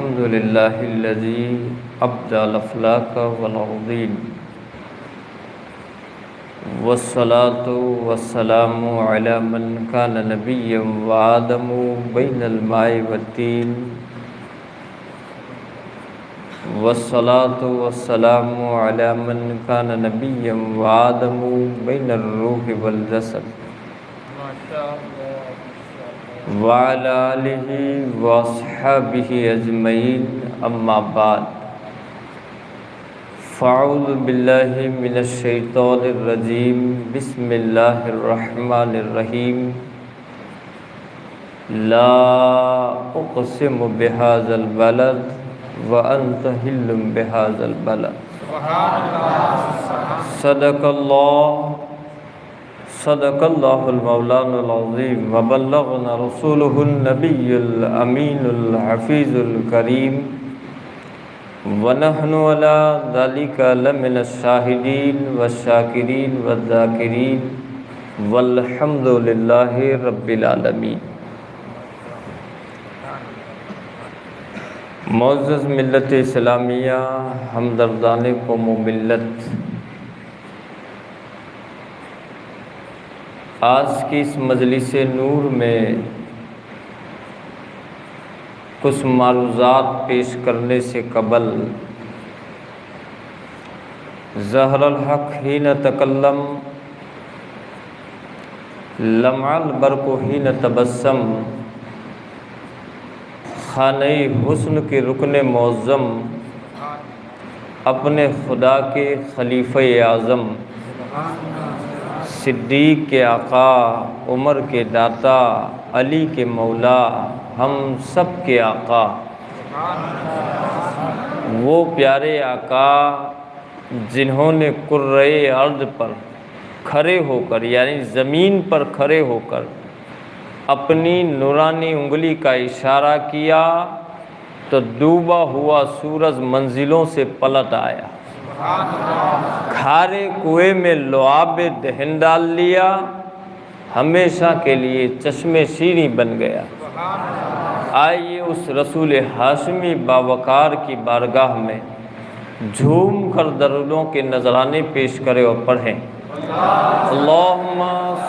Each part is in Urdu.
الحمد لله الذي أبدى الأفلاك والأرضين والصلاة والسلام على من كان نبيا وآدم بين الماء والطين والصلاة والسلام على من كان نبيا وآدم بين الروح والجسد وعلى آله وأصحابه أجمعين أما بعد فأعوذ بالله من الشيطان الرجيم بسم الله الرحمن الرحيم لا أقسم بهذا البلد وأنت حل بهذا البلد صدق الله المولانا العظيم وبلغنا رسوله النبي الأمين الحفيظ الكريم ونحن على ذلك لمن الشاهدين والشاكرين والذاكرين والحمد لله رب العالمين۔ معزز ملت اسلامیہ، ہمدردان قوم و ملت، آج کی اس مجلس نور میں کچھ معروضات پیش کرنے سے قبل ظہر الحق حین تکلم لمع البرق حین تبسم، خانہ حسن کے رکن معظم، اپنے خدا کے خلیفہ اعظم، صدیق کے آقا، عمر کے داتا، علی کے مولا، ہم سب کے آقا، وہ پیارے آقا جنہوں نے کرۂ ارض پر کھڑے ہو کر، یعنی زمین پر کھڑے ہو کر اپنی نورانی انگلی کا اشارہ کیا تو ڈوبا ہوا سورج منزلوں سے پلٹ آیا، کھارے کنویں میں لعاب دہن ڈال لیا، ہمیشہ کے لیے چشم شیریں بن گیا۔ آئیے اس رسول ہاشمی باوقار کی بارگاہ میں جھوم کر درودوں کے نذرانے پیش کرے اور پڑھیں۔ اللہم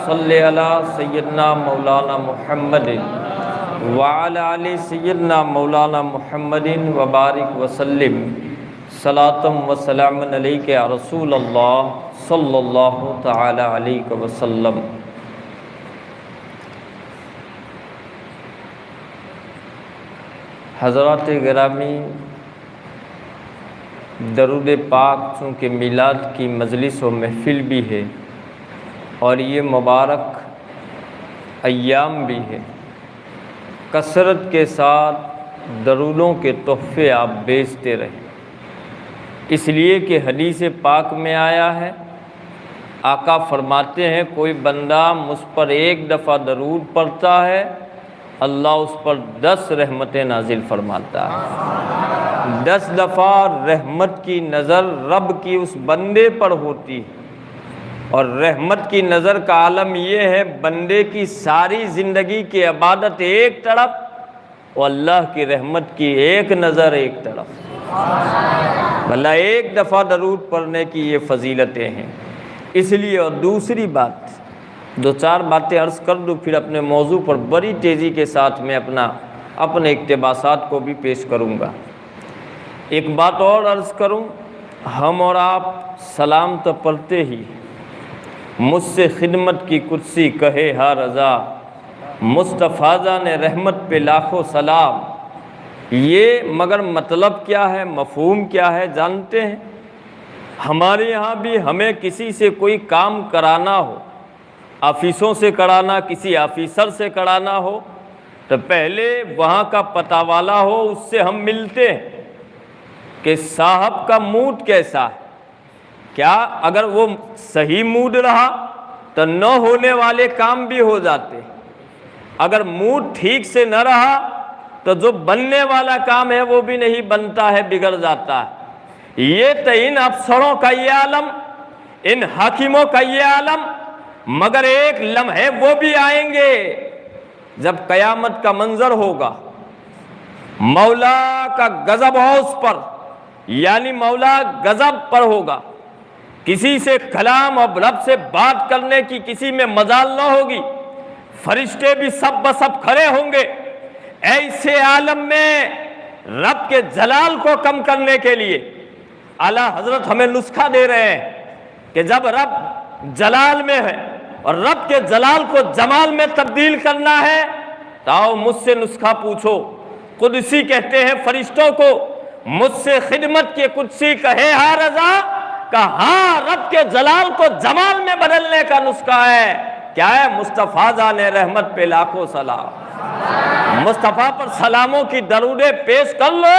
صلی علی سیدنا مولانا محمد وعلی آل سیدنا مولانا محمد وبارک وسلم صلاۃ و سلام علیک یا رسول اللہ صلی اللہ تعالی علیہ وسلم۔ حضرات گرامی، درود پاک چونکہ میلاد کی مجلس و محفل بھی ہے اور یہ مبارک ایام بھی ہے، کثرت کے ساتھ درودوں کے تحفے آپ بیچتے رہیں، اس لیے کہ حدیث پاک میں آیا ہے، آقا فرماتے ہیں کوئی بندہ مجھ پر ایک دفعہ درود پڑھتا ہے، اللہ اس پر 10 رحمتیں نازل فرماتا ہے۔ 10 دفعہ رحمت کی نظر رب کی اس بندے پر ہوتی ہے، اور رحمت کی نظر کا عالم یہ ہے بندے کی ساری زندگی کی عبادت ایک طرف اور اللہ کی رحمت کی ایک نظر ایک طرف۔ بھلا ایک دفعہ درود پڑھنے کی یہ فضیلتیں ہیں۔ اس لیے اور دوسری بات، 2-4 باتیں عرض کر دوں، پھر اپنے موضوع پر بڑی تیزی کے ساتھ میں اپنے اقتباسات کو بھی پیش کروں گا۔ ایک بات اور عرض کروں، ہم اور آپ سلام تو پڑھتے ہی، مجھ سے خدمت کی قدسی کہے ہا رضا، مصطفیٰ نے رحمت پہ لاکھوں سلام، یہ مگر مطلب کیا ہے، مفہوم کیا ہے جانتے ہیں؟ ہمارے یہاں بھی ہمیں کسی سے کوئی کام کرانا ہو، آفیسوں سے کرانا، کسی آفیسر سے کرانا ہو، تو پہلے وہاں کا پتہ والا ہو، اس سے ہم ملتے ہیں کہ صاحب کا موڈ کیسا ہے، کیا اگر وہ صحیح موڈ رہا تو نہ ہونے والے کام بھی ہو جاتے، اگر موڈ ٹھیک سے نہ رہا تو جو بننے والا کام ہے وہ بھی نہیں بنتا ہے، بگڑ جاتا ہے۔ یہ تو ان افسروں کا یہ عالم، ان حاکموں کا یہ عالم، مگر ایک لمحے وہ بھی آئیں گے جب قیامت کا منظر ہوگا، مولا کا غضب ہو اس پر، یعنی مولا غضب پر ہوگا، کسی سے کلام اور رب سے بات کرنے کی کسی میں مجال نہ ہوگی، فرشتے بھی سب بسب کھڑے ہوں گے۔ ایسے عالم میں رب کے جلال کو کم کرنے کے لیے اعلیٰ حضرت ہمیں نسخہ دے رہے ہیں کہ جب رب جلال میں ہے اور رب کے جلال کو جمال میں تبدیل کرنا ہے تو آؤ مجھ سے نسخہ پوچھو۔ قدسی کہتے ہیں فرشتوں کو، مجھ سے خدمت کے قدسی کہے ہاں رضا، کہ ہاں رب کے جلال کو جمال میں بدلنے کا نسخہ ہے۔ کیا ہے؟ مصطفیٰ جان رحمت پہ لاکھوں سلام، مصطفیٰ پر سلاموں کی درودیں پیش کر لو،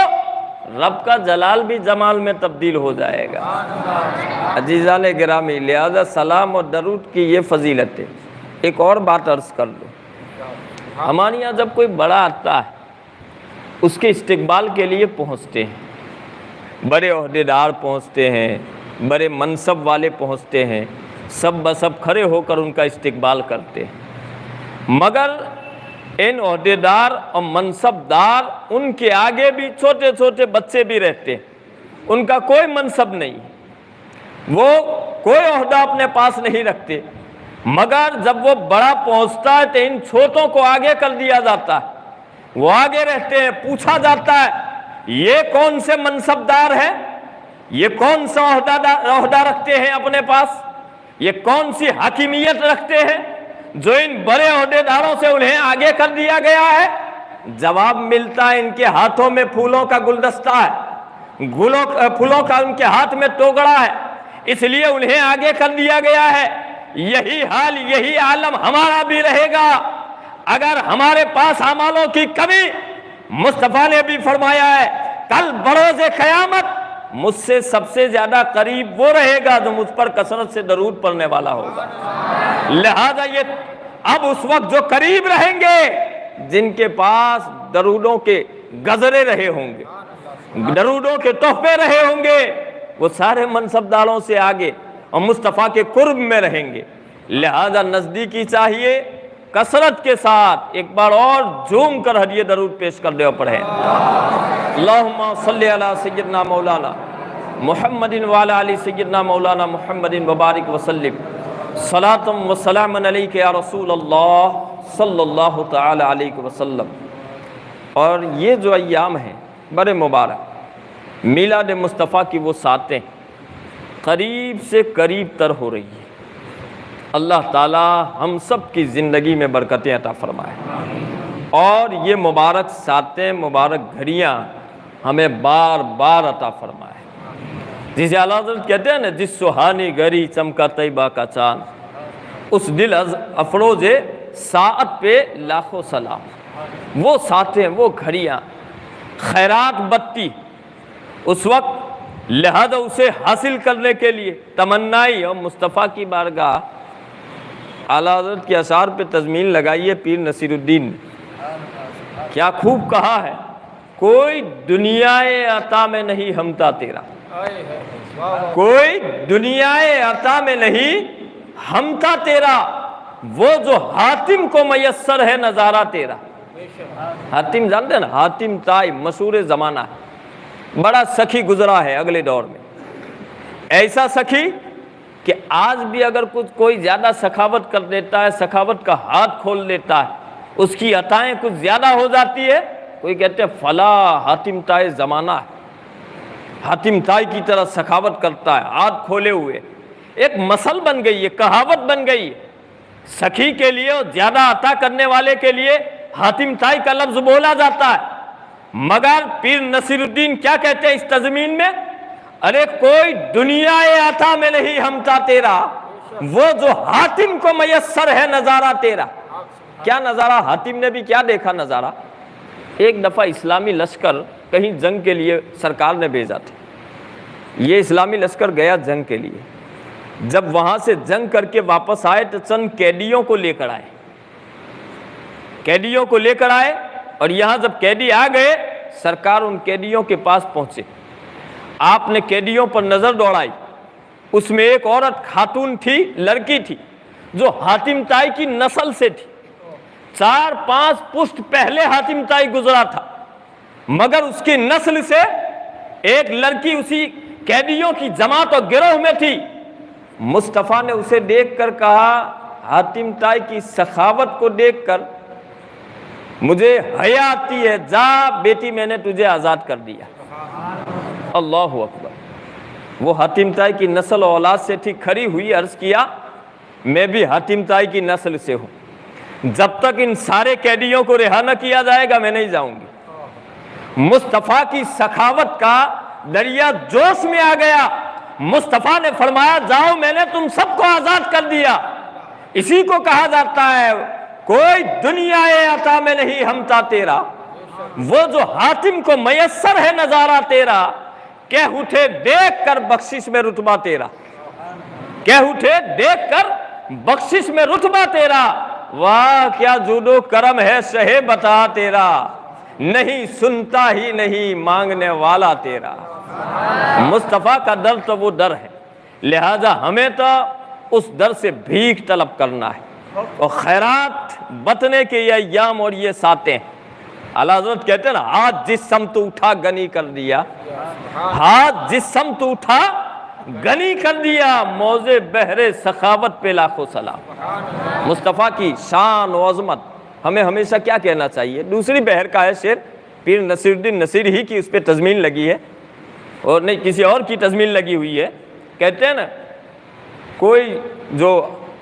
رب کا جلال بھی جمال میں تبدیل ہو جائے گا۔ عزیزان گرامی، لہذا سلام اور درود کی یہ فضیلت ہے۔ ایک اور بات عرض کر لو، ہمارے یہاں جب کوئی بڑا آتا ہے اس کے استقبال کے لیے پہنچتے ہیں، بڑے عہدیدار پہنچتے ہیں، بڑے منصب والے پہنچتے ہیں، سب بسب کھڑے ہو کر ان کا استقبال کرتے ہیں، مگر ان عہدیدار اور منصبدار ان کے آگے بھی چھوٹے چھوٹے بچے بھی رہتے ہیں، ان کا کوئی منصب نہیں، وہ کوئی عہدہ اپنے پاس نہیں رکھتے، مگر جب وہ بڑا پہنچتا ہے تو ان چھوٹوں کو آگے کر دیا جاتا ہے، وہ آگے رہتے ہیں، پوچھا جاتا ہے یہ کون سے منصبدار ہیں، یہ کون سا عہدہ رکھتے ہیں اپنے پاس، یہ کون سی حاکمیت رکھتے ہیں جو ان بڑے عہدیداروں سے انہیں آگے کر دیا گیا ہے؟ جواب ملتا ہے ان کے ہاتھوں میں پھولوں کا گلدستہ ہے، پھولوں کا ان کے ہاتھ میں ٹوکرا ہے، اس لیے انہیں آگے کر دیا گیا ہے۔ یہی حال، یہی عالم ہمارا بھی رہے گا اگر ہمارے پاس اعمالوں کی کمی۔ مصطفیٰ نے بھی فرمایا ہے کل بروز قیامت مجھ سے سب سے زیادہ قریب وہ رہے گا جو مجھ پر کثرت سے درود پڑھنے والا ہوگا۔ لہذا یہ اب اس وقت جو قریب رہیں گے جن کے پاس درودوں کے گزرے رہے ہوں گے، درودوں کے تحفے رہے ہوں گے، وہ سارے منصبداروں سے آگے اور مصطفیٰ کے قرب میں رہیں گے۔ لہذا نزدیکی چاہیے، کثرت کے ساتھ ایک بار اور جھوم کر ہدیہ درود پیش کر دے اور پڑھیں۔ اللہم صلی علی سیدنا مولانا محمد وعلی آل سیدنا مولانا محمد وبارک وسلم، صلاۃ و سلام علیک یا رسول اللہ صلی اللہ تعالی علیہ وسلم۔ اور یہ جو ایام ہیں بڑے مبارک، میلاد مصطفیٰ کی وہ ساتیں قریب سے قریب تر ہو رہی ہیں۔ اللہ تعالی ہم سب کی زندگی میں برکتیں عطا فرمائے، اور یہ مبارک ساتیں، مبارک گھڑیاں ہمیں بار بار عطا فرمائے۔ جسے اعلیٰ حضرت کہتے ہیں نا، جس سہانی گھڑی چمکا طیبہ کا چاند، اس دل افروز ساعت پہ لاکھوں سلام۔ وہ ساتیں، وہ گھڑیاں، خیرات بتی اس وقت، لہذا اسے حاصل کرنے کے لیے تمنائی اور مصطفیٰ کی بارگاہ۔ اعلیٰ حضرت کے اشعار پہ تضمین لگائیے پیر نصیر الدین نے، کیا خوب کہا ہے، کوئی دنیا عطا میں نہیں ہمتا تیرا، کوئی دنیا عطا میں نہیں ہمتا تیرا، وہ جو حاتم کو میسر ہے نظارہ تیرا۔ حاتم جانتے ہیں نا، حاتم طائی مشہور زمانہ ہے، بڑا سخی گزرا ہے اگلے دور میں، ایسا سخی کہ آج بھی اگر کچھ کوئی زیادہ سخاوت کر دیتا ہے، سخاوت کا ہاتھ کھول دیتا ہے، اس کی عطائیں کچھ زیادہ ہو جاتی ہے، کوئی کہتے ہیں فلاں حاتم طائی زمانہ ہے، حاتم طائی کی طرح سخاوت کرتا ہے ہاتھ کھولے ہوئے۔ ایک مثل بن گئی ہے، کہاوت بن گئی ہے، سخی کے لیے اور زیادہ عطا کرنے والے کے لیے حاتم طائی کا لفظ بولا جاتا ہے، مگر پیر نصیر الدین کیا کہتے ہیں اس تضمین میں، ارے کوئی دنیا عطا میں نہیں ہمتا تیرا، وہ جو حاتم کو میسر ہے نظارہ تیرا۔ کیا نظارہ؟ حاتم نے بھی کیا دیکھا نظارہ؟ ایک دفعہ اسلامی لشکر کہیں جنگ کے لیے سرکار نے بھیجا تھا، یہ اسلامی لشکر گیا جنگ کے لیے، جب وہاں سے جنگ کر کے واپس آئے تو چند قیدیوں کو لے کر آئے، قیدیوں کو لے کر آئے، اور یہاں جب قیدی آ گئے سرکار ان قیدیوں کے پاس پہنچے، آپ نے قیدیوں پر نظر دوڑائی، اس میں ایک عورت خاتون تھی، لڑکی تھی، جو حاتم طائی کی نسل سے تھی، 4-5 پشت پہلے حاتم طائی گزرا تھا، مگر اس کی نسل سے ایک لڑکی اسی قیدیوں کی جماعت اور گروہ میں تھی. مصطفیٰ نے اسے دیکھ کر کہا، حاتم طائی کی سخاوت کو دیکھ کر مجھے حیا آتی ہے، جا بیٹی میں نے تجھے آزاد کر دیا. اللہ اکبر. وہ حاتم طائی کی نسل و اولاد سے تھی، کھڑی ہوئی عرض کیا میں بھی حاتم طائی کی نسل سے ہوں، جب تک ان سارے قیدیوں کو رہا نہ کیا جائے گا میں نہیں جاؤں گی. مصطفیٰ کی سخاوت کا دریا جوش میں آ گیا. مصطفیٰ نے فرمایا جاؤ میں نے تم سب کو آزاد کر دیا. اسی کو کہا جاتا ہے کوئی دنیا عطا میں نہیں ہمتا تیرا، وہ جو حاتم کو میسر ہے نظارہ تیرا، کہہ اٹھے دیکھ کر بخشش میں رتبہ تیرا، کہہ اٹھے دیکھ کر بخشش میں رتبہ تیرا. واہ کیا جود و کرم ہے شہ بتا تیرا، نہیں سنتا ہی نہیں مانگنے والا تیرا. مصطفیٰ کا در تو وہ در ہے، لہذا ہمیں تو اس در سے بھیک طلب کرنا ہے اور خیرات بتنے کے یہ ایام اور یہ ساتیں. اعلیٰ حضرت کہتے ہیں نا، ہاتھ جس سمت اٹھا غنی کر دیا، ہاتھ جس سمت اٹھا غنی کر دیا، موزے بہرے سخاوت پہ لاکھوں سلام. مصطفیٰ کی شان و عظمت ہمیں ہمیشہ کیا کہنا چاہیے. دوسری بہر کا ہے شعر، پیر نصیر الدین نصیری ہی کی اس پہ تضمین لگی ہے اور نہیں کسی اور کی تضمین لگی ہوئی ہے. کہتے ہیں نا کوئی جو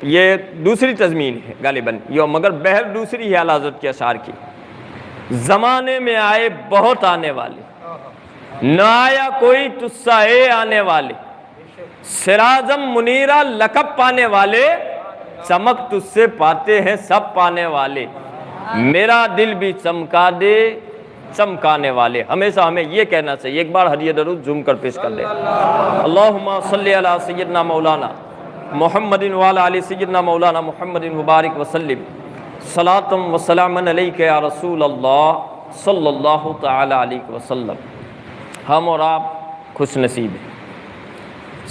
یہ دوسری تضمین ہے غالباً یہ، مگر بہر دوسری ہے اعلیٰ حضرت کے اشعار کی. زمانے میں آئے بہت آنے والے، نہ آیا کوئی تجھ سا اے آنے والے، سراجم منیرہ لقب پانے والے، چمک تجھ سے پاتے ہیں سب پانے والے، میرا دل بھی چمکا دے چمکانے والے. ہمیشہ ہمیں یہ کہنا چاہیے. ایک بار ہدیہ درود جھوم کر پیش کر دیں. اللہم صلی علی سیدنا مولانا محمد وعلی آل سیدنا مولانا محمد مبارک وسلم، صلاۃ و سلام علیک یا رسول اللہ صلی اللہ تعالی علیہ وسلم. ہم اور آپ خوش نصیب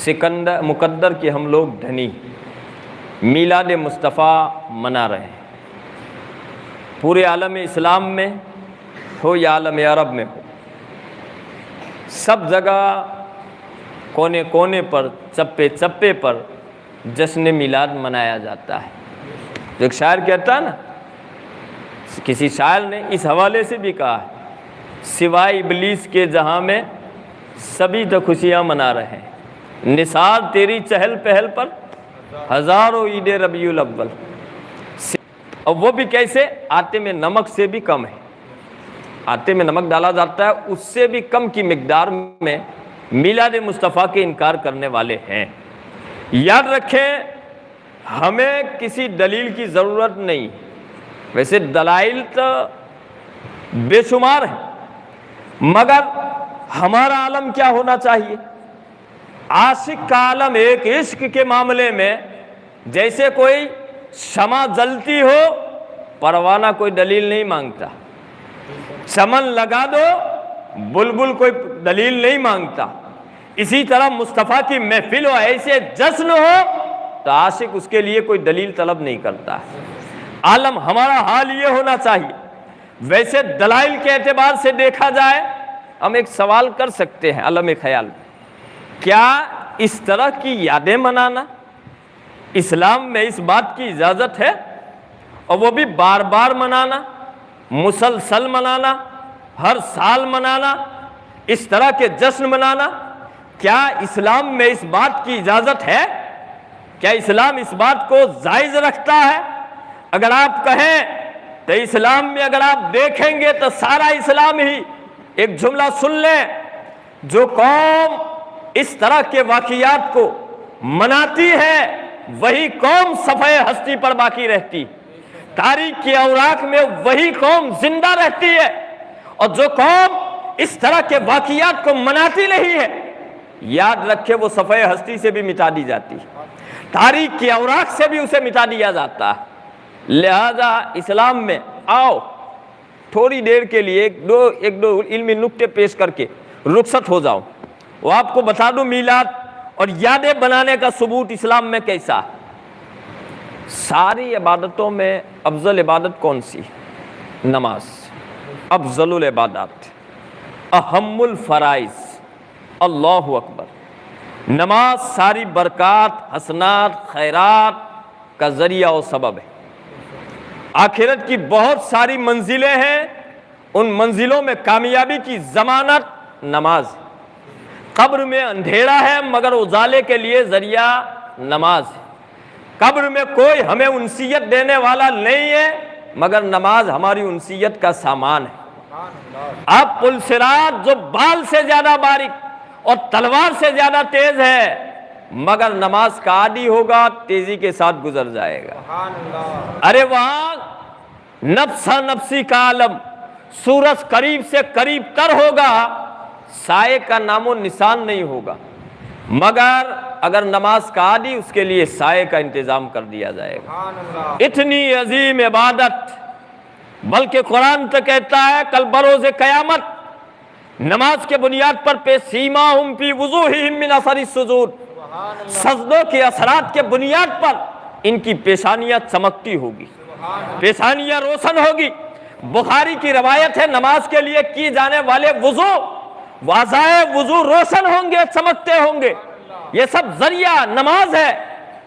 ہیں، مقدر کے ہم لوگ دھنی، میلاد مصطفیٰ منا رہے ہیں. پورے عالم اسلام میں ہو یا عالم عرب میں ہو، سب جگہ کونے کونے پر چپے چپے پر جشن میلاد منایا جاتا ہے. ایک شاعر کہتا ہے نا، کسی شاعر نے اس حوالے سے بھی کہا ہے، سوائے ابلیس کے جہاں میں سبھی تو خوشیاں منا رہے ہیں، نثار تیری چہل پہل پر ہزاروں عید ربیع الاول. اور وہ بھی کیسے؟ آٹے میں نمک سے بھی کم ہے، آٹے میں نمک ڈالا جاتا ہے، اس سے بھی کم کی مقدار میں میلاد مصطفیٰ کے انکار کرنے والے ہیں. یاد رکھیں ہمیں کسی دلیل کی ضرورت نہیں. ویسے دلائل تو بے شمار ہیں، مگر ہمارا عالم کیا ہونا چاہیے؟ عاشق کا عالم ایک عشق کے معاملے میں جیسے کوئی شمع جلتی ہو، پروانہ کوئی دلیل نہیں مانگتا، چمن لگا دو بلبل کوئی دلیل نہیں مانگتا. اسی طرح مصطفیٰ کی محفل ہو، ایسے جشن ہو تو عاشق اس کے لیے کوئی دلیل طلب نہیں کرتا. عالم ہمارا حال یہ ہونا چاہیے. ویسے دلائل کے اعتبار سے دیکھا جائے ہم ایک سوال کر سکتے ہیں عالم خیال میں، کیا اس طرح کی یادیں منانا اسلام میں اس بات کی اجازت ہے؟ اور وہ بھی بار بار منانا، مسلسل منانا، ہر سال منانا، اس طرح کے جشن منانا، کیا اسلام میں اس بات کی اجازت ہے؟ کیا اسلام اس بات کو جائز رکھتا ہے؟ اگر آپ کہیں تو اسلام میں اگر آپ دیکھیں گے تو سارا اسلام ہی، ایک جملہ سن لیں، جو قوم اس طرح کے واقعات کو مناتی ہے وہی قوم صفحہ ہستی پر باقی رہتی، تاریخ کے اوراق میں وہی قوم زندہ رہتی ہے. اور جو قوم اس طرح کے واقعات کو مناتی نہیں ہے، یاد رکھے وہ صفحہ ہستی سے بھی مٹا دی جاتی، تاریخ کے اوراق سے بھی اسے مٹا دیا جاتا ہے. لہذا اسلام میں آؤ تھوڑی دیر کے لیے ایک دو علمی نکتے پیش کر کے رخصت ہو جاؤ. وہ آپ کو بتا دوں میلاد اور یادیں بنانے کا ثبوت اسلام میں کیسا. ساری عبادتوں میں افضل عبادت کون سی؟ نماز افضل العبادات. اہم الفرائض۔ اللہ اکبر۔ نماز ساری برکات، حسنات، خیرات کا ذریعہ و سبب ہے۔ آخرت کی بہت ساری منزلیں ہیں، ان منزلوں میں کامیابی کی ضمانت نماز ہے۔ قبر میں اندھیرا ہے مگر اجالے کے لیے ذریعہ نماز ہے۔ قبر میں کوئی ہمیں انسیت دینے والا نہیں ہے مگر نماز ہماری انسیت کا سامان ہے۔ اب پل صراط جو بال سے زیادہ باریک اور تلوار سے زیادہ تیز ہے مگر نماز کا عادی ہوگا تیزی کے ساتھ گزر جائے گا۔ ارے وہاں نفسا نفسی کا عالم، سورج قریب سے قریب تر ہوگا، سائے کا نام و نشان نہیں ہوگا، مگر اگر نماز کا عادی اس کے لیے سائے کا انتظام کر دیا جائے گا۔ اتنی عظیم عبادت، بلکہ قرآن تو کہتا ہے کل بروز قیامت نماز کے بنیاد پر پہ سیماہم فی وجوہہم من اثر السجود، سجدوں کے اثرات کے بنیاد پر ان کی پیشانیاں چمکتی ہوگی، پیشانیاں روشن ہوگی۔ بخاری کی روایت ہے نماز کے لیے کی جانے والے وضو، واضح وضو روشن ہوں گے، چمکتے ہوں گے۔ یہ سب ذریعہ نماز ہے۔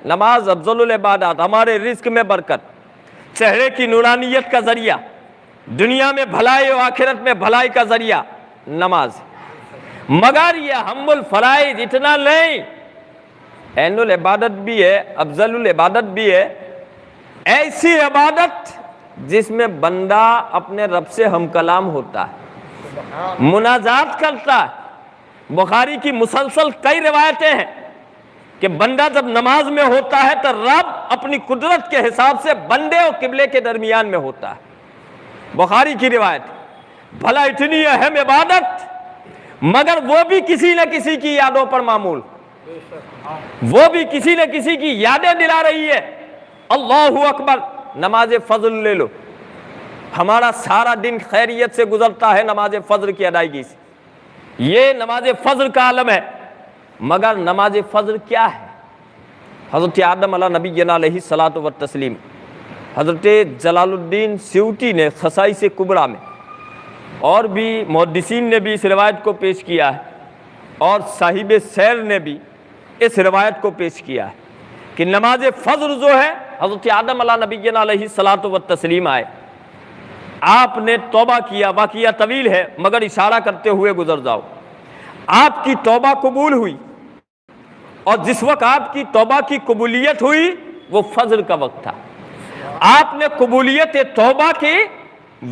نماز افضل العبادات، ہمارے رزق میں برکت، چہرے کی نورانیت کا ذریعہ، دنیا میں بھلائی و آخرت میں بھلائی کا ذریعہ نماز۔ مگر یہ اہم الفرائض اتنا نہیں، عین العبادت بھی ہے، افضل العبادت بھی ہے، ایسی عبادت جس میں بندہ اپنے رب سے ہم کلام ہوتا ہے، مناجات کرتا ہے۔ بخاری کی مسلسل کئی روایتیں ہیں کہ بندہ جب نماز میں ہوتا ہے تو رب اپنی قدرت کے حساب سے بندے اور قبلے کے درمیان میں ہوتا ہے۔ بخاری کی روایت۔ بھلا اتنی اہم عبادت مگر وہ بھی کسی نہ کسی کی یادوں پر معمول، وہ بھی کسی نہ کسی کی یادیں دلا رہی ہے۔ اللہ اکبر۔ نماز فجر لے لو، ہمارا سارا دن خیریت سے گزرتا ہے نماز فجر کی ادائیگی سے، یہ نماز فجر کا عالم ہے۔ مگر نماز فجر کیا ہے؟ حضرت آدم علیہ نبینا علیہ الصلاۃ والتسلیم، حضرت جلال الدین سیوطی نے خصائص کبریٰ میں، اور بھی محدثین نے بھی اس روایت کو پیش کیا ہے، اور صاحب سیر نے بھی اس روایت کو پیش کیا ہے کہ نماز فجر جو ہے، حضرت آدم علیہ نبینا علیہ الصلاۃ والتسلیم آئے، آپ نے توبہ کیا، واقعہ طویل ہے مگر اشارہ کرتے ہوئے گزر جاؤ۔ آپ کی توبہ قبول ہوئی، اور جس وقت آپ کی توبہ کی قبولیت ہوئی وہ فجر کا وقت تھا۔ آپ نے قبولیت توبہ کی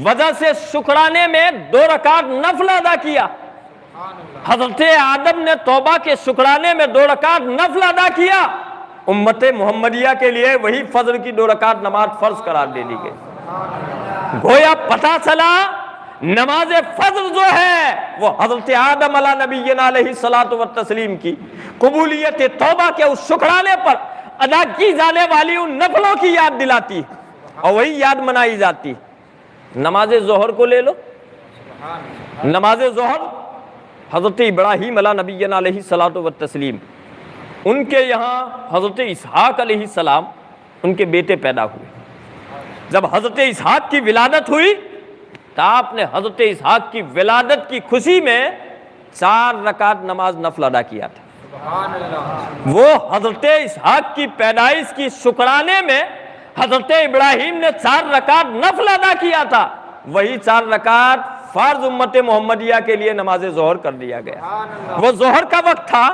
وجہ سے شکرانے میں 2 رکعت نفل ادا کیا۔ حضرت آدم نے توبہ کے شکرانے میں 2 رکعت نفل ادا کیا، امت محمدیہ کے لیے وہی فجر کی 2 رکعت نماز فرض قرار دے دی گئی۔ گویا پتہ چلا نماز فجر جو ہے وہ حضرت آدم علیہ نبینا علیہ الصلاۃ والتسلیم کی قبولیت توبہ کے اس شکرانے پر ادا کی جانے والی ان نفلوں کی یاد دلاتی اور وہی یاد منائی جاتی۔ نماز ظہر کو لے لو، نماز ظہر حضرت ابراہیم علیہ نبینا علیہ الصلاۃ والتسلیم، ان کے یہاں حضرت اسحاق علیہ السلام ان کے بیٹے پیدا ہوئے۔ جب حضرت اسحاق کی ولادت ہوئی تو آپ نے حضرت اسحاق کی ولادت کی خوشی میں 4 رکعت نماز نفل ادا کیا تھا۔ وہ حضرت اسحاق کی پیدائش کی شکرانے میں حضرت ابراہیم نے 4 رکعت نفل ادا کیا تھا، وہی 4 رکعت فرض امت محمدیہ کے لیے نماز ظہر کر دیا گیا۔ وہ ظہر کا وقت تھا،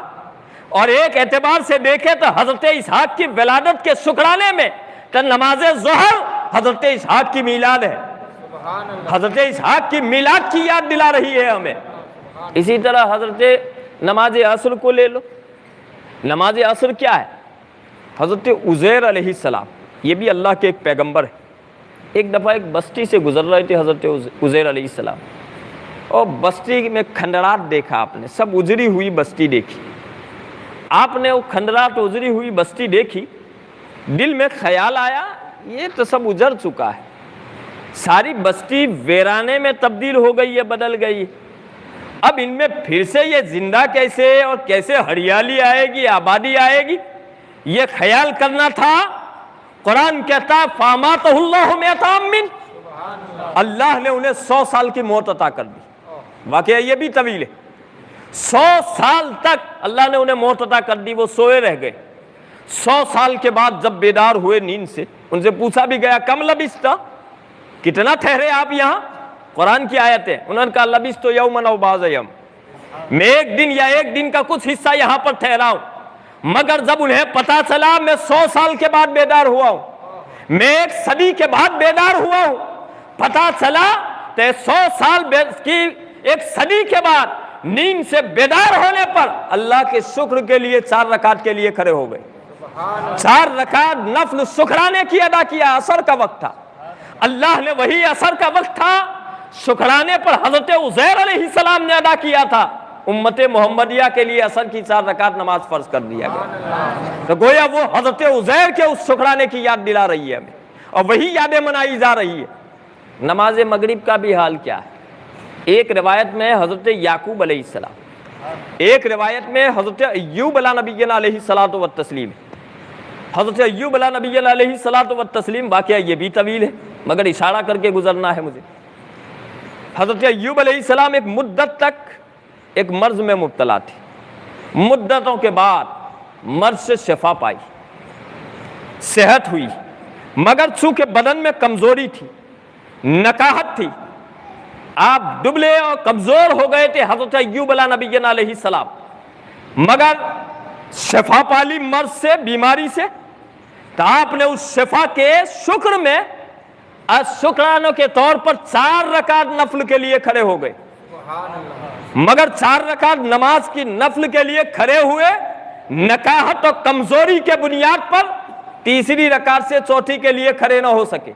اور ایک اعتبار سے دیکھیں تو حضرت اسحاق کی ولادت کے شکرانے میں تو نماز ظہر حضرت اسحاق کی میلاد ہے، حضرت اسحاق کی میلاد کی یاد دلا رہی ہے ہمیں۔ اسی طرح حضرت نماز عصر کو لے لو، نماز عصر کیا ہے؟ حضرت عزیر علیہ السلام، یہ بھی اللہ کے ایک پیغمبر ہے۔ ایک دفعہ ایک بستی سے گزر رہے تھے حضرت عزیر علیہ السلام، اور بستی میں کھنڈرات دیکھا، آپ نے سب اجری ہوئی بستی دیکھی۔ آپ نے وہ کھنڈرات اجری ہوئی بستی دیکھی، دل میں خیال آیا یہ تو سب اجڑ چکا ہے، ساری بستی ویرانے میں تبدیل ہو گئی ہے، بدل گئی، اب ان میں پھر سے یہ زندہ کیسے اور کیسے ہریالی آئے گی، آبادی آئے گی، یہ خیال کرنا تھا۔ قرآن کہتا ہے فَامَاتَهُ اللَّهُ مِئَةَ عَامٍ، اللہ نے انہیں 100 سال کی موت عطا کر دی۔ واقعہ یہ بھی طویل ہے. 100 سال تک اللہ نے انہیں موت عطا کر دی, وہ سوئے رہ گئے. 100 سال کے بعد جب بیدار ہوئے نیند سے, ان سے پوچھا بھی گیا کم لبثت, کتنا ٹھہرے آپ یہاں؟ قرآن کی آیت ہے. انہوں نے کہا لبثت یوما او بعض یوم, میں ایک دن یا ایک دن کا کچھ حصہ یہاں پر ٹھہرا ہوں. مگر جب انہیں پتا چلا میں 100 سال کے بعد بیدار ہوا ہوں, میں 1 صدی کے بعد بیدار ہوا ہوں, پتا چلا کہ 100 سال کی 1 صدی کے بعد نیند سے بیدار ہونے پر اللہ کے شکر کے لیے 4 رکعت کے لیے کھڑے ہو گئے. 4 رکعت نفل شکرانے کی ادا کیا. عصر کا وقت تھا, اللہ نے وہی عصر کا وقت تھا شکرانے پر حضرت عزیر علیہ السلام نے ادا کیا تھا. امت محمدیہ کے لیے عصر کی 4 رکعت نماز فرض کر دیا گیا. تو گویا وہ حضرت عزیر کے اس شکرانے کی یاد دلا رہی ہے ہمیں, اور وہی یادیں منائی جا رہی ہے. نماز مغرب کا بھی حال کیا ہے؟ ایک روایت میں حضرت یعقوب علیہ السلام, ایک روایت میں حضرت ایوب علیہ نبینا علیہ الصلوۃ والتسلیم. حضرت ایوب علیہ نبینا علیہ الصلوۃ والتسلیم واقعہ یہ بھی طویل ہے, مگر اشارہ کر کے گزرنا ہے مجھے. حضرت ایوب علیہ السلام ایک مدت تک ایک مرض میں مبتلا تھے. مدتوں کے بعد مرض سے شفا پائی, صحت ہوئی, مگر چونکہ بدن میں کمزوری تھی, نکاہت تھی, آپ دبلے اور کمزور ہو گئے تھے حضرت ایوب علیہ نبینا علیہ السلام, مگر شفا پالی مرض سے, بیماری سے. تو آپ نے اس شفا کے شکر میں شکرانوں کے طور پر 4 رکعت نفل کے لیے کھڑے ہو گئے. مگر 4 رکعت نماز کی نفل کے لیے کھڑے ہوئے, نکاہت اور کمزوری کے بنیاد پر تیسری رکعت سے چوتھی کے لیے کھڑے نہ ہو سکے,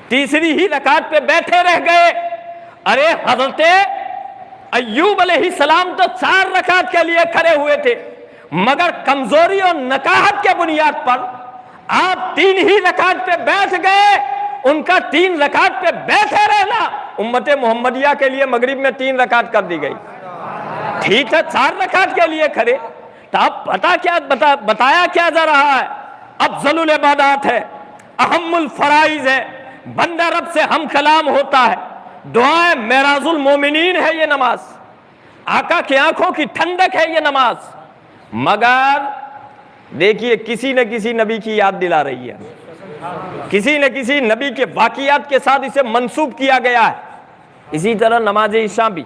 تیسری ہی رکعت پہ بیٹھے رہ گئے. ارے حضرت ایوب علیہ السلام تو 4 رکعت کے لیے کھڑے ہوئے تھے, مگر کمزوری اور نکاہت کے بنیاد پر آپ 3 ہی رکعت پہ بیٹھ گئے. ان کا 3 رکعت پہ بیٹھے رہنا امت محمدیہ کے لیے مغرب میں 3 رکعت کر دی گئی. ٹھیک ہے 4 رکعت کے لیے کھڑے, تو اب بتایا کیا جا رہا ہے؟ افضل العبادات ہے, اہم الفرائض ہے, بندہ رب سے ہم کلام ہوتا ہے, دعائیں معراج المومنین ہے یہ نماز, آقا کی آنکھوں کی ٹھنڈک ہے یہ نماز. مگر دیکھیے کسی نہ کسی نبی کی یاد دلا رہی ہے, کسی نہ کسی نبی کے واقعات کے ساتھ اسے منسوب کیا گیا ہے. اسی طرح نماز عشاء بھی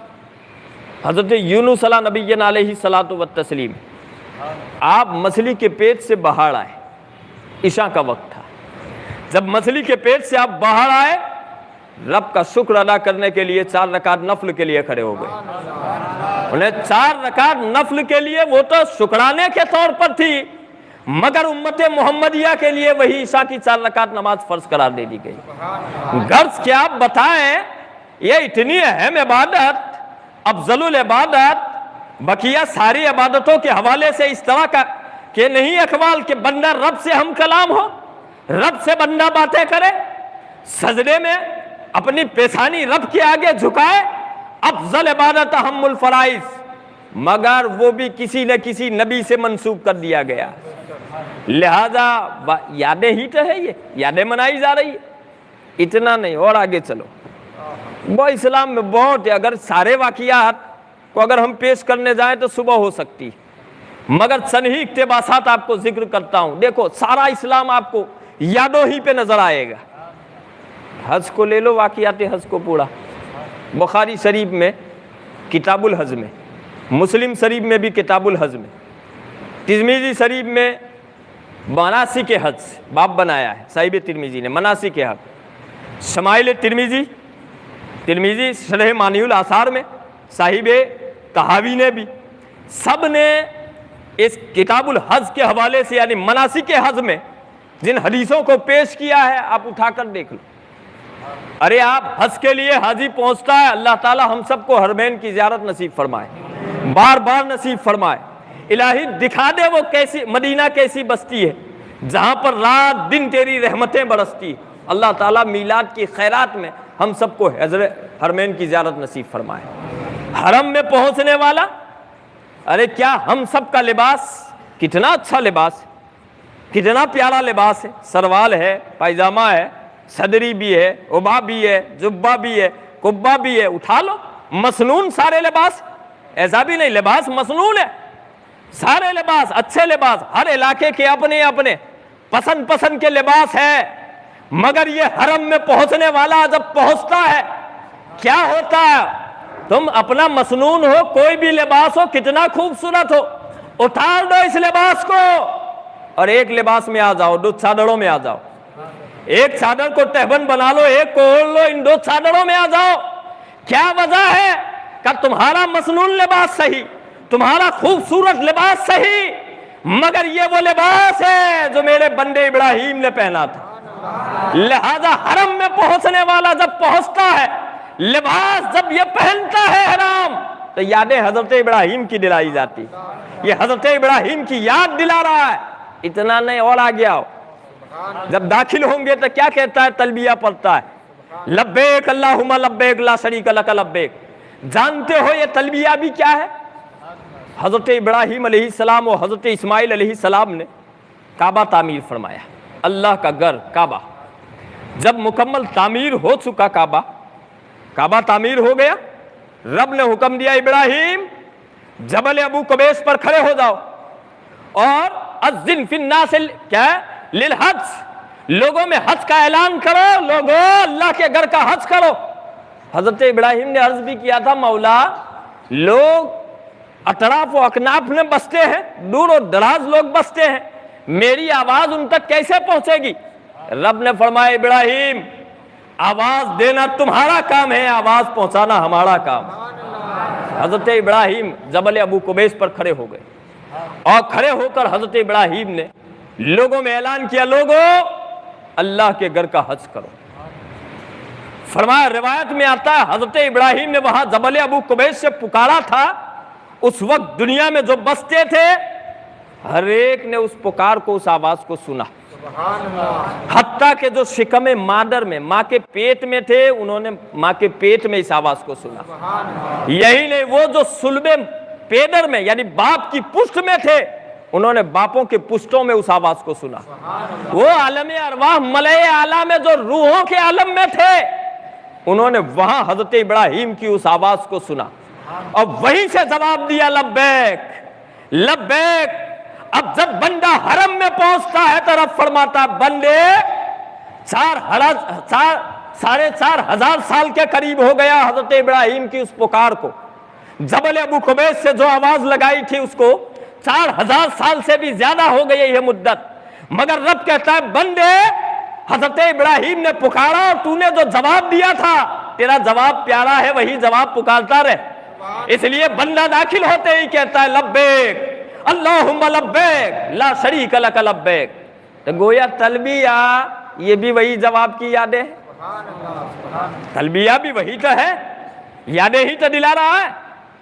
حضرت یونس علیہ نبینا علیہ الصلوۃ والتسلیم, آپ مچھلی کے پیٹ سے باہر آئے, عشاء کا وقت تھا. جب مچھلی کے پیٹ سے آپ باہر آئے, رب کا شکر ادا کرنے کے لیے 4 رکعت نفل کے لیے کھڑے ہو گئے. انہیں 4 رکعت نفل کے لیے وہ تو شکرانے کے طور پر تھی, مگر امت محمدیہ کے لیے وہی عشاء کی 4 رکعت نماز فرض قرار دے دی گئی. غرض کیا آپ بتائیں, یہ اتنی اہم عبادت, افضل العبادت, بقیہ ساری عبادتوں کے حوالے سے اس طرح کا کہ نہیں اقوال کہ بندہ رب سے ہم کلام ہو, رب سے بندہ باتیں کرے, سجدے میں اپنی پیشانی رب کے آگے جھکائے, افضل عبادت اہم الفرائض, مگر وہ بھی کسی نہ کسی نبی سے منسوب کر دیا گیا. لہذا یادیں ہی تو ہے, یہ یادیں منائی جا رہی ہے. اتنا نہیں, اور آگے چلو. وہ اسلام میں بہت ہے, اگر سارے واقعات کو اگر ہم پیش کرنے جائیں تو صبح ہو سکتی, مگر چند ہی اقتباسات آپ کو ذکر کرتا ہوں. دیکھو سارا اسلام آپ کو یادوں ہی پہ نظر آئے گا. حج کو لے لو, واقعات حج کو پورا بخاری شریف میں کتاب الحج میں, مسلم شریف میں بھی کتاب الحج میں, ترمذی شریف میں مناسک حج باب بنایا ہے صاحب ترمذی نے, مناسک حج. شمائل ترمذی شرح مانی الآثار میں صاحب طحاوی نے بھی, سب نے اس کتاب الحج کے حوالے سے یعنی مناسک حج میں جن حدیثوں کو پیش کیا ہے آپ اٹھا کر دیکھ لو. ارے آپ حج کے لیے حاجی پہنچتا ہے, اللہ تعالی ہم سب کو حرمین کی زیارت نصیب فرمائے, بار بار نصیب فرمائے. الہی دکھا دے وہ کیسی مدینہ کیسی بستی ہے جہاں پر رات دن تیری رحمتیں برستی. اللہ تعالیٰ میلاد کی خیرات میں ہم سب کو حرمین کی زیارت نصیب فرمائے. حرم میں پہنچنے والا, ارے کیا ہم سب کا لباس کتنا اچھا لباس ہے, کتنا پیارا لباس ہے. سروال ہے, پائجامہ ہے, صدری بھی ہے, عبا بھی ہے, جبہ بھی ہے, قبہ بھی ہے, اٹھا لو مسنون سارے لباس، ایسا بھی نہیں، لباس مسنون ہے، سارے لباس اچھے لباس، ہر علاقے کے اپنے اپنے پسند کے لباس ہے، مگر یہ حرم میں پہنچنے والا جب پہنچتا ہے کیا ہوتا ہے؟ تم اپنا مسنون ہو، کوئی بھی لباس ہو، کتنا خوبصورت ہو، اتار دو اس لباس کو اور ایک لباس میں آ جاؤ، دو چادروں میں آ جاؤ، ایک چادر کو تہبند بنا لو، ایک کو اوڑھ لو، ان دو چادروں میں آ جاؤ۔ کیا وجہ ہے؟ کہ تمہارا مسنون لباس صحیح، تمہارا خوبصورت لباس صحیح، مگر یہ وہ لباس ہے جو میرے بندے ابراہیم نے پہنا تھا۔ لہذا حرم میں پہنچنے والا جب پہنچتا ہے، لباس جب یہ پہنتا ہے حرام، تو یادیں حضرت ابراہیم کی دلائی جاتی، یہ حضرت ابراہیم کی یاد دلا رہا ہے۔ اتنا نہیں اور آگے آؤ، جب داخل ہوں گے تو کیا کہتا ہے؟ تلبیہ پڑھتا ہے، لبیک اللہم لبیک لا شریک لک لبیک۔ جانتے ہو یہ تلبیہ بھی کیا ہے؟ حضرت ابراہیم علیہ السلام اور حضرت اسماعیل علیہ السلام نے کعبہ تعمیر فرمایا، اللہ کا گھر کعبہ جب مکمل تعمیر ہو چکا، کعبہ تعمیر ہو گیا، رب نے حکم دیا ابراہیم جبل ابو قبیس پر کھڑے ہو جاؤ اور اذن فی الناس کیا ہے؟ للحج، لوگوں میں حج کا اعلان کرو، لوگوں اللہ کے گھر کا حج کرو۔ حضرت ابراہیم نے عرض بھی کیا تھا، مولا لوگ اطراف و اکناف میں بستے ہیں، دور و دراز لوگ بستے ہیں، میری آواز ان تک کیسے پہنچے گی؟ رب نے فرمایا ابراہیم آواز دینا تمہارا کام ہے، آواز پہنچانا ہمارا کام۔ حضرت ابراہیم جبل ابو قبیس پر کھڑے ہو گئے اور کھڑے ہو کر حضرت ابراہیم نے لوگوں میں اعلان کیا، لوگوں اللہ کے گھر کا حج کرو۔ فرمایا روایت میں آتا ہے حضرت ابراہیم نے وہاں جبل ابو قبیس سے پکارا تھا، اس وقت دنیا میں جو بستے تھے ہر ایک نے اس پکار کو، اس آواز کو سنا، حتیٰ کہ جو شکم مادر میں ماں کے پیٹ میں تھے انہوں نے ماں کے پیٹ میں اس آواز کو سنا۔ یہی نہیں، وہ جو صلب پیدر میں یعنی باپ کی پشت میں تھے انہوں نے باپوں کے پشتوں میں اس آواز کو سنا۔ وہ عالم ارواح ملائے اعلیٰ میں جو روحوں کے عالم میں تھے انہوں نے وہاں حضرت ابراہیم کی اس آواز کو سنا اور وہیں سے جواب دیا لبیک لبیک۔ اب جب بندہ حرم میں پہنچتا ہے تو رب فرماتا ہے بندے 4,500 سال کے قریب ہو گیا حضرت ابراہیم کی اس پکار کو، جبل ابو قبیس سے جو آواز لگائی تھی اس کو 4,000 سال سے بھی زیادہ ہو گئی یہ مدت، مگر رب کہتا ہے بندے حضرت ابراہیم نے پکارا اور تو نے جو جواب دیا تھا تیرا جواب پیارا ہے، وہی جواب پکارتا رہے۔ اس لیے بندہ داخل ہوتے ہی کہتا ہے لبیک اللہم لبیک لا شریک لک لبیک۔ تو گویا تلبیہ یہ بھی وہی جواب کی یادیں ہے، تلبیہ بھی وہی تو ہے، یادیں ہی تو دلا رہا ہے۔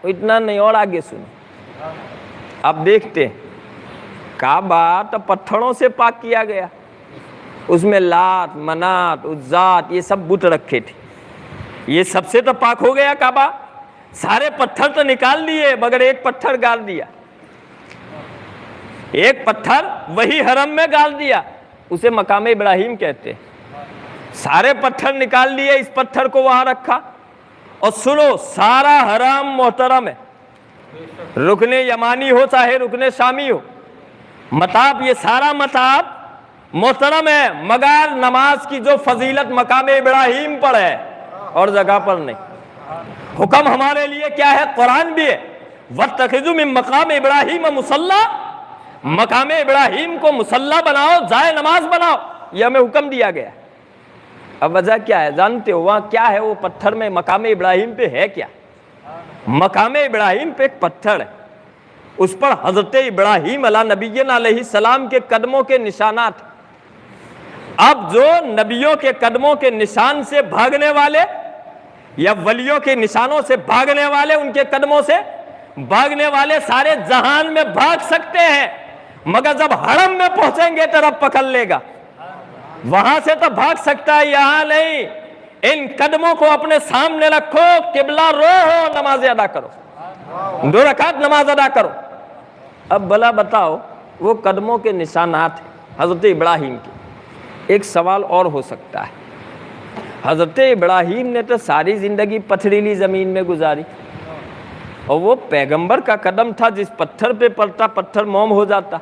اتنا نہیں اور آگے سنو، اب دیکھتے کعبہ تو پتھروں سے پاک کیا گیا، اس میں لات منات عزات یہ سب بت رکھے تھے، یہ سب سے تو پاک ہو گیا کعبہ، سارے پتھر تو نکال دیے مگر ایک پتھر گال دیا، ایک پتھر وہی حرم میں گال دیا، اسے مقام ابراہیم کہتے ہیں۔ سارے پتھر نکال لیے، اس پتھر کو وہاں رکھا، اور سنو سارا حرم محترم ہے، رکن یمانی ہو چاہے رکن شامی ہو، مطاب یہ سارا مطاب محترم ہے، مگر نماز کی جو فضیلت مقام ابراہیم پر ہے اور جگہ پر نہیں۔ حکم ہمارے لیے کیا ہے؟ قرآن بھی ہے، وَاتَّخِذُوا مِن مَقَامِ إِبْرَاهِيمَ مُصَلَّى، مقام ابراہیم کو مصلی بناؤ، جائے نماز بناؤ، یہ ہمیں حکم دیا گیا۔ اب وجہ کیا ہے جانتے ہو؟ وہاں کیا ہے وہ پتھر میں مقام ابراہیم پہ ہے کیا؟ مقام ابراہیم پہ ایک پتھر ہے، اس پر حضرت ابراہیم علیہ نبینا علیہ السلام کے قدموں کے نشانات۔ اب جو نبیوں کے قدموں کے نشان سے بھاگنے والے یا ولیوں کے نشانوں سے بھاگنے والے، ان کے قدموں سے بھاگنے والے سارے جہان میں بھاگ سکتے ہیں، مگر جب حرم میں پہنچیں گے تو رب پکڑ لے گا۔ وہاں سے تو بھاگ سکتا ہے، یہاں نہیں۔ ان قدموں کو اپنے سامنے رکھو، قبلہ رو ہو، نماز ادا کرو، 2 رکعت نماز ادا کرو۔ اب بھلا بتاؤ وہ قدموں کے نشانات ہیں حضرت ابراہیم کے، ایک سوال اور ہو سکتا ہے، حضرت ابراہیم نے تو ساری زندگی پتھریلی زمین میں گزاری، اور وہ پیغمبر کا قدم تھا، جس پتھر پہ پڑتا پتھر موم ہو جاتا،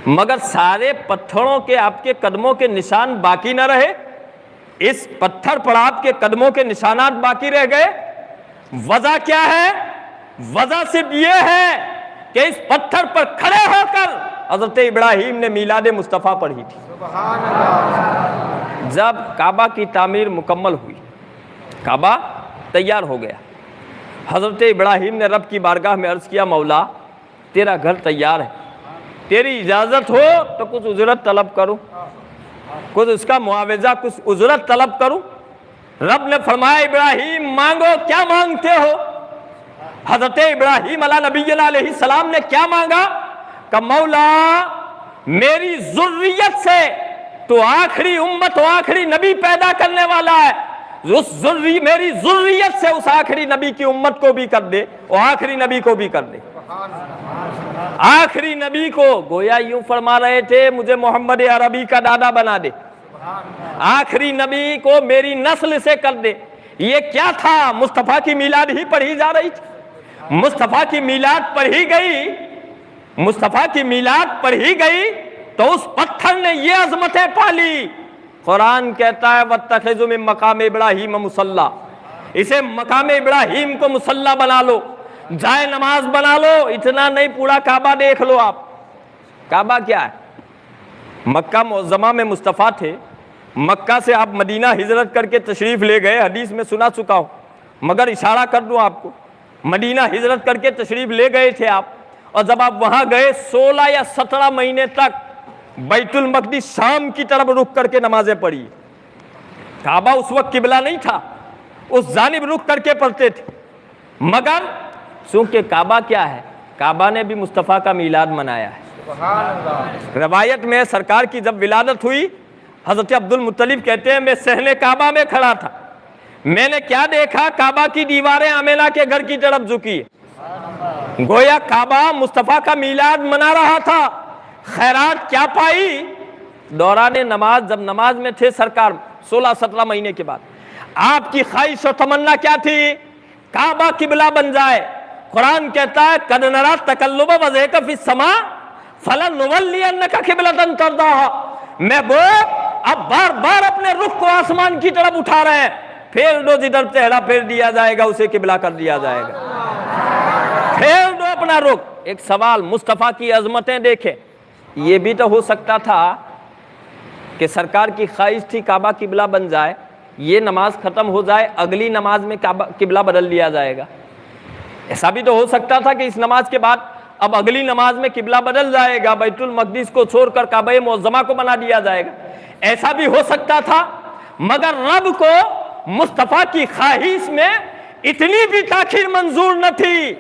مگر سارے پتھروں کے آپ کے قدموں کے نشان باقی نہ رہے، اس پتھر پر آپ کے قدموں کے نشانات باقی رہ گئے۔ وجہ کیا ہے؟ وجہ صرف یہ ہے کہ اس پتھر پر کھڑے ہو کر حضرت ابراہیم نے میلاد مصطفیٰ پڑھی تھی۔ جب کعبہ کی تعمیر مکمل ہوئی، کعبہ تیار ہو گیا، حضرت ابراہیم نے رب کی بارگاہ میں عرض کیا، مولا تیرا گھر تیار ہے، تیری اجازت ہو تو کچھ اجرت طلب کروں، کچھ اس کا معاوضہ، کچھ اجرت طلب کروں۔ رب نے فرمایا، ابراہیم مانگو، کیا مانگتے ہو؟ حضرت ابراہیم علیہ نبینا علیہ السلام نے کیا مانگا کہ مولا میری ذریت سے تو آخری امت و آخری نبی پیدا کرنے والا ہے، میری ذریت سے اس آخری نبی کی امت کو بھی کر دے اور آخری نبی کو بھی کر دے۔ آخری نبی کو گویا یوں فرما رہے تھے، مجھے محمد عربی کا دادا بنا دے، آخری نبی کو میری نسل سے کر دے۔ یہ کیا تھا؟ مصطفیٰ کی میلاد ہی پڑھی جا رہی تھی، مصطفیٰ کی میلاد پڑھی گئی، مصطفیٰ کی میلاد پڑھی گئی تو اس پتھر نے یہ عظمتیں پالی۔ قرآن کہتا ہے وَاتَّخِذُوا مِن مَقَامِ إِبْرَاهِيمَ مُصَلَّى، اسے مقام ابراہیم کو مصلی بنا لو، جائے نماز بنا لو۔ اتنا نہیں، پورا کعبہ دیکھ لو آپ۔ کعبہ کیا ہے؟ مکہ معظمہ میں مصطفیٰ تھے، مکہ سے آپ مدینہ ہجرت کر کے تشریف لے گئے، حدیث میں سنا چکا ہوں، مگر اشارہ کر دوں آپ کو، مدینہ ہجرت کر کے تشریف لے گئے تھے آپ، اور جب آپ وہاں گئے 16 یا 17 مہینے تک بیت المقدس شام کی طرف رخ کر کے نمازیں پڑھی۔ کعبہ اس وقت قبلہ نہیں تھا، اس جانب رخ کر کے پڑھتے تھے، مگر چونکہ کعبہ کیا ہے، کعبہ نے بھی مصطفیٰ کا میلاد منایا ہے۔ روایت میں سرکار کی جب ولادت ہوئی، حضرت عبد المطلب کہتے ہیں میں صحن کعبہ میں کھڑا تھا، میں نے کیا دیکھا؟ کعبہ کی دیواریں آمینہ کے گھر کی طرف جھکی، گویا کعبہ مصطفیٰ کا میلاد منا رہا تھا۔ خیرات کیا پائی؟ دوران نماز، جب نماز میں تھے سرکار 16-17 مہینے کے بعد، آپ کی خواہش و تمنا کیا تھی؟ کعبہ قبلہ بن جائے۔ قرآن کہتا ہے قَدْ نَرَىٰ تَقَلُّبَ وَجْهِكَ فِي السَّمَاءِ فَلَنُوَلِّيَنَّكَ قِبْلَةً تَرْضَاهَا، محبوب اب بار بار اپنے رخ کو آسمان کی طرف اٹھا رہے ہیں، پھیر دو، جدھر چہرہ پھیر دیا جائے گا اسے قبلہ کر دیا جائے گا، پھیر دو اپنا رخ۔ ایک سوال، مصطفیٰ کی عظمتیں دیکھیں، یہ بھی تو ہو سکتا تھا کہ سرکار کی خواہش تھی کعبہ قبلہ بن جائے، یہ نماز ختم ہو جائے، اگلی نماز میں قبلہ بدل دیا جائے گا۔ ایسا بھی تو ہو سکتا تھا کہ اس نماز کے بعد اب اگلی نماز میں قبلہ بدل جائے گا، بیت المقدس کو چھوڑ کر کعبہ معظمہ کو بنا دیا جائے گا، ایسا بھی ہو سکتا تھا، مگر رب کو مصطفیٰ کی خواہش میں اتنی بھی تاخیر منظور نہ تھی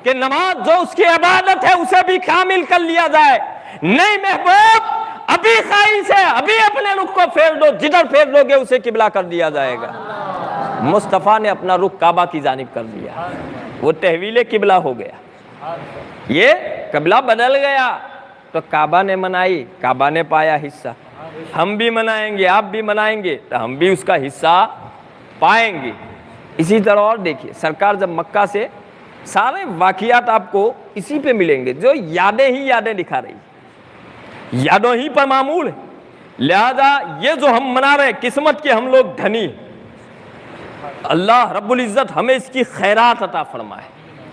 کہ نماز جو اس کی عبادت ہے اسے بھی کامل کر لیا جائے۔ نہیں محبوب، ابھی خواہش ہے، ابھی اپنے رخ کو پھیر دو، جدھر پھیر دو گے اسے قبلہ کر دیا جائے گا۔ مصطفیٰ نے اپنا رخ کعبہ کی جانب کر دیا، وہ تحویل قبلہ ہو گیا، یہ قبلہ بدل گیا تو کعبہ نے منائی، کعبہ نے پایا حصہ۔ ہم بھی منائیں گے، آپ بھی منائیں گے تو ہم بھی اس کا حصہ پائیں گے۔ اسی طرح اور دیکھیے، سرکار جب مکہ سے، سارے واقعات آپ کو اسی پہ ملیں گے، جو یادیں ہی یادیں دکھا رہی، یادوں ہی پر معمول ہے، لہذا یہ جو ہم منا رہے ہیں، قسمت کے ہم لوگ دھنی، اللہ رب العزت ہمیں اس کی خیرات عطا فرمائے،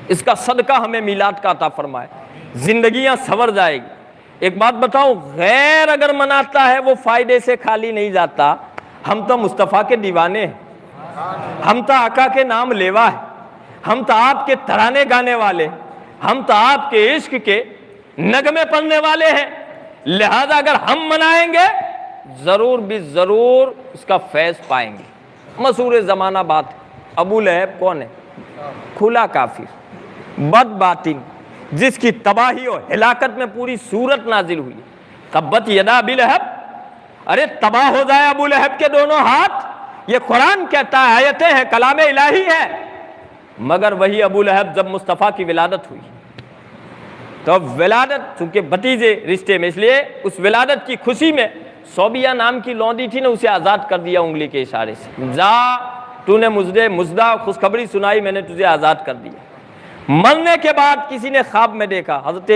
اس کا صدقہ ہمیں میلاد کا عطا فرمائے، زندگیاں سنور جائے گی۔ ایک بات بتاؤں، غیر اگر مناتا ہے وہ فائدے سے خالی نہیں جاتا۔ ہم تو مصطفیٰ کے دیوانے ہیں، ہم تو آقا کے نام لیوا ہے، ہم تو آپ کے ترانے گانے والے، ہم تو آپ کے عشق کے نغمے پڑھنے والے ہیں، لہذا اگر ہم منائیں گے ضرور بھی ضرور اس کا فیض پائیں گے۔ مشہور زمانہ بات ہے، ابو لہب کون ہے؟ کھلا کافر، بد باطن، جس کی تباہی اور ہلاکت میں پوری سورت نازل ہوئی۔ تبت یدا ابی لہب، ارے تباہ ہو جائے ابو لہب کے دونوں ہاتھ، یہ قرآن کہتا ہے، آیتیں ہیں، کلام الہی ہے۔ مگر وہی ابو لہب جب مصطفیٰ کی ولادت ہوئی تو ولادت، چونکہ بھتیجے رشتے میں، اس لیے اس ولادت کی خوشی میں صوبیہ نام کی لونڈی تھی نا، اسے آزاد کر دیا انگلی کے اشارے سے، جا تو نے مجھے مزدہ خوشخبری سنائی، میں نے تجھے آزاد کر دیا۔ مرنے کے بعد کسی نے خواب میں دیکھا، حضرت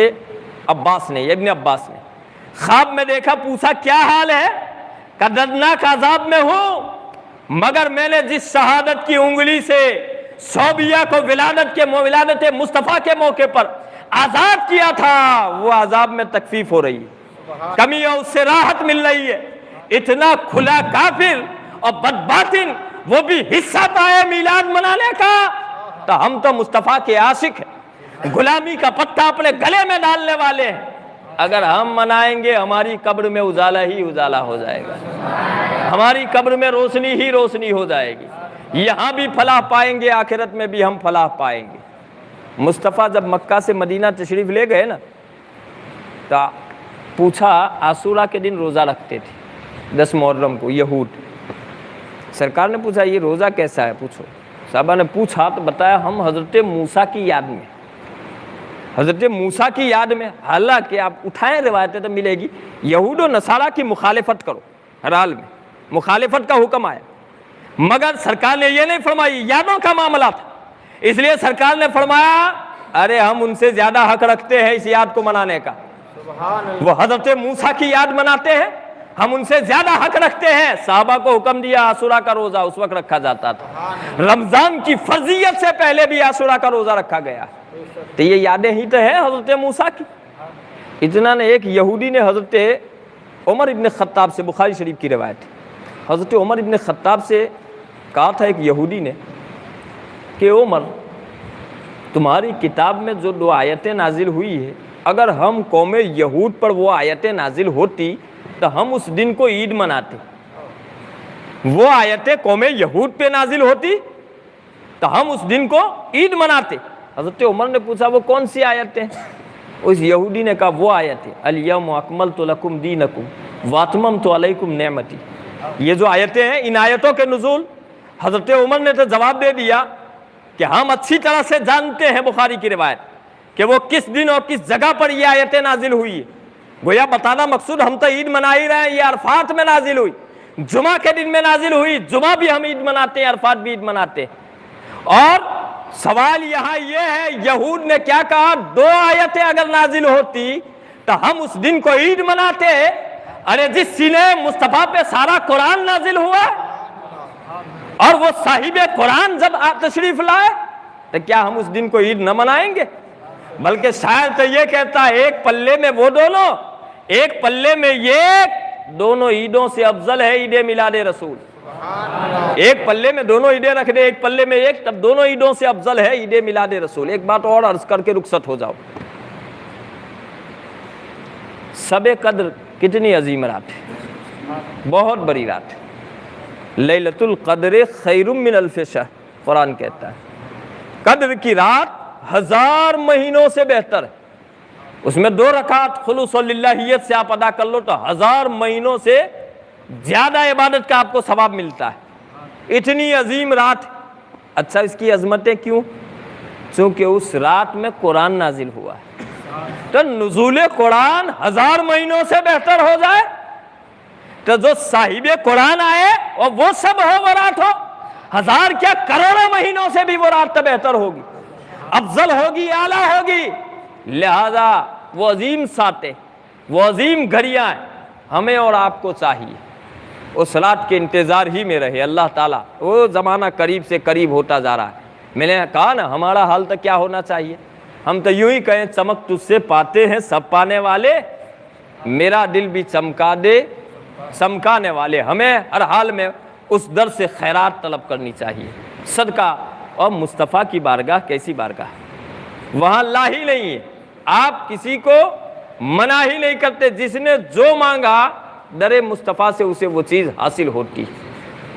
عباس نے، ابن عباس نے خواب میں دیکھا، پوچھا کیا حال ہے؟ کہ دردناک عذاب میں ہوں، مگر میں نے جس شہادت کی انگلی سے صوبیہ کو ولادت مصطفیٰ کے موقع پر آزاد کیا تھا، وہ عذاب میں تخفیف ہو رہی ہے، کمی اور اس سے راحت مل رہی ہے۔ اتنا کھلا کافر اور بدباطن وہ بھی حصہ پائے میلاد منانے کا، تو ہم تو مصطفیٰ کے عاشق ہیں، غلامی کا پتہ اپنے گلے میں ڈالنے والے ہیں۔ اگر ہم منائیں گے ہماری قبر میں اجالا ہی اجالا ہو جائے گا، ہماری قبر میں روشنی ہی روشنی ہو جائے گی، یہاں بھی فلاح پائیں گے، آخرت میں بھی ہم فلاح پائیں گے۔ مصطفیٰ جب مکہ سے مدینہ تشریف لے گئے نا، تو پوچھا عاشورہ کے دن روزہ رکھتے تھے 10 محرم کو یہود، سرکار نے پوچھا یہ روزہ کیسا ہے، پوچھو۔ صحابہ نے پوچھا تو بتایا ہم حضرت موسیٰ کی یاد میں، حضرت موسیٰ کی یاد میں، حالانکہ آپ اٹھائیں روایتیں تو ملے گی یہود و نصارہ کی مخالفت کرو، ہر حال میں مخالفت کا حکم آیا، مگر سرکار نے یہ نہیں فرمائی، یادوں کا معاملہ تھا، اس لیے سرکار نے فرمایا ارے ہم ان سے زیادہ حق رکھتے ہیں اس یاد کو منانے کا، وہ حضرت موسیٰ کی یاد مناتے ہیں، ہم ان سے زیادہ حق رکھتے ہیں۔ صحابہ کو حکم دیا عاشورہ کا روزہ اس وقت رکھا جاتا تھا، رمضان کی فرضیت سے پہلے بھی عاشورہ کا روزہ رکھا گیا، تو یہ یادیں ہی تو ہیں حضرت موسیٰ کی۔ اتنا نے ایک یہودی نے حضرت عمر ابن خطاب سے، بخاری شریف کی روایت ہے، حضرت عمر ابن خطاب سے کہا تھا ایک یہودی نے کہ عمر تمہاری کتاب میں جو 2 آیتیں نازل ہوئی ہے، اگر ہم قوم یہود پر وہ آیتیں نازل ہوتی تو ہم اس دن کو عید مناتے، وہ آیتیں قوم یہود پہ نازل ہوتی تو ہم اس دن کو عید مناتے۔ حضرت عمر نے پوچھا وہ کون سی آیتیں؟ اس یہودی نے کہا وہ آیتیں الیوم اکملت لکم دینکم واتممت علیکم نعمتی، یہ جو آیتیں ہیں ان آیتوں کے نزول، حضرت عمر نے تو جواب دے دیا کہ ہم اچھی طرح سے جانتے ہیں بخاری کی روایت کہ وہ کس دن اور کس جگہ پر یہ آیتیں نازل ہوئی ہے، گویا بتانا مقصود ہم تو عید منا ہی رہے ہیں، یہ عرفات میں نازل ہوئی، جمعہ کے دن میں نازل ہوئی، جمعہ بھی ہم عید مناتے ہیں، عرفات بھی عید مناتے ہیں۔ اور سوال یہاں یہ ہے یہود نے کیا کہا، 2 آیتیں اگر نازل ہوتی تو ہم اس دن کو عید مناتے، ارے جس سینے مصطفیٰ پہ سارا قرآن نازل ہوا اور وہ صاحب قرآن جب تشریف لائے تو کیا ہم اس دن کو عید نہ منائیں گے؟ بلکہ شاید تو یہ کہتا ہے ایک پلے میں وہ دونوں، ایک پلے میں یہ، دونوں عیدوں سے افضل ہے عید میلاد رسول، ایک پلے میں دونوں عیدیں رکھ دے، ایک پلے میں ایک، تب دونوں عیدوں سے افضل ہے عید میلاد رسول۔ ایک بات اور عرض کر کے رخصت ہو جاؤ، شب قدر کتنی عظیم رات ہے، بہت بڑی رات ہے، لیلۃ القدر خیر من الف شہر، قرآن کہتا ہے قدر کی رات 1000 مہینوں سے بہتر ہے، اس میں 2 رکعت خلوص للہیت سے آپ ادا کر لو تو 1000 مہینوں سے زیادہ عبادت کا آپ کو ثواب ملتا ہے، اتنی عظیم رات۔ اچھا اس کی عظمتیں کیوں؟ چونکہ اس رات میں قرآن نازل ہوا ہے، تو نزول قرآن 1000 مہینوں سے بہتر ہو جائے تو جو صاحب قرآن آئے اور وہ سب ہو وہ رات ہو، 1000 کیا کروڑوں مہینوں سے بھی وہ رات تو بہتر ہوگی، افضل ہوگی، اعلیٰ ہوگی۔ لہذا وہ عظیم ساتیں، وہ عظیم گھڑیاں ہیں، ہمیں اور آپ کو چاہیے اس رات کے انتظار ہی میں رہے۔ اللہ تعالیٰ وہ زمانہ قریب سے قریب ہوتا جا رہا ہے، میں نے کہا نا ہمارا حال تو کیا ہونا چاہیے، ہم تو یوں ہی کہیں چمک تجھ سے پاتے ہیں سب پانے والے، میرا دل بھی چمکا دے چمکانے والے۔ ہمیں ہر حال میں اس در سے خیرات طلب کرنی چاہیے، صدقہ۔ اور مصطفیٰ کی بارگاہ کیسی بارگاہ ہے، وہاں اللہ ہی نہیں ہے، آپ کسی کو منع ہی نہیں کرتے، جس نے جو مانگا در مصطفیٰ سے اسے وہ چیز حاصل ہوتی۔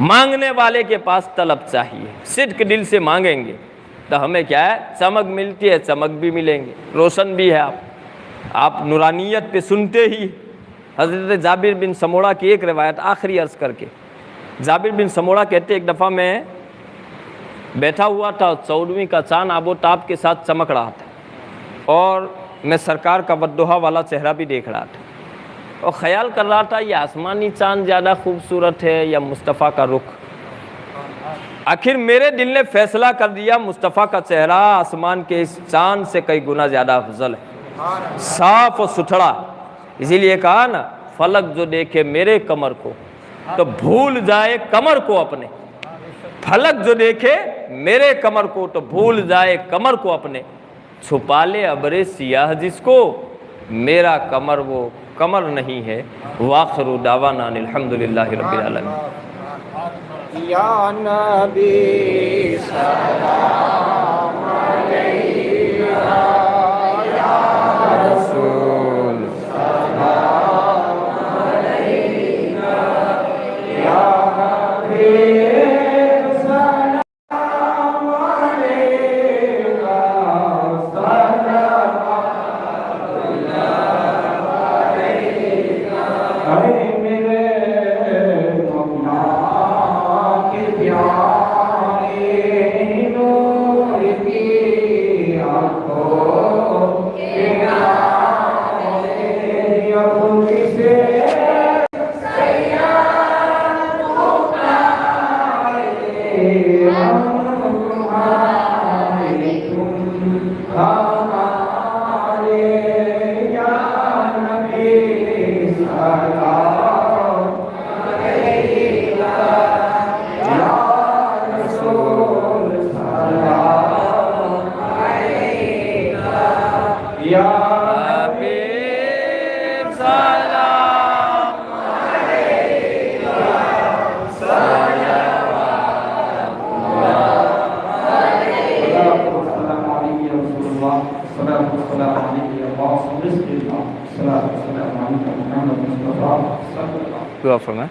مانگنے والے کے پاس طلب چاہیے، صدق دل سے مانگیں گے تو ہمیں کیا ہے، چمک ملتی ہے، چمک بھی ملیں گے، روشن بھی ہے۔ آپ نورانیت پہ سنتے ہی حضرت جابر بن سموڑا کی ایک روایت آخری عرض کر کے، جابر بن سموڑا کہتے ایک دفعہ میں بیٹھا ہوا تھا، 14ویں کا چاند آب و تاب کے ساتھ چمک رہا تھا اور میں سرکار کا والضحیٰ والا چہرہ بھی دیکھ رہا تھا، اور خیال کر رہا تھا یہ آسمانی چاند زیادہ خوبصورت ہے یا مصطفیٰ کا رخ. آخر میرے دل نے فیصلہ کر دیا مصطفیٰ کا چہرہ آسمان کے اس چاند سے کئی گنا زیادہ افضل ہے، صاف اور ستھرا. اسی لیے کہا نا فلک جو دیکھے میرے کمر کو تو بھول جائے کمر کو اپنے. فلک جو دیکھے میرے کمر کو تو بھول جائے کمر کو اپنے. چھپا لے ابر سیاہ جس کو میرا کمر وہ کمر نہیں ہے. وآخر دعوانا الحمدللہ رب العالمین. یا نبی سلام علیکہ یا رسول سلام علیکہ یا حبیب سلام علیکہ صلوات اللہ علیکہ. اے میرے دعا فرمائیں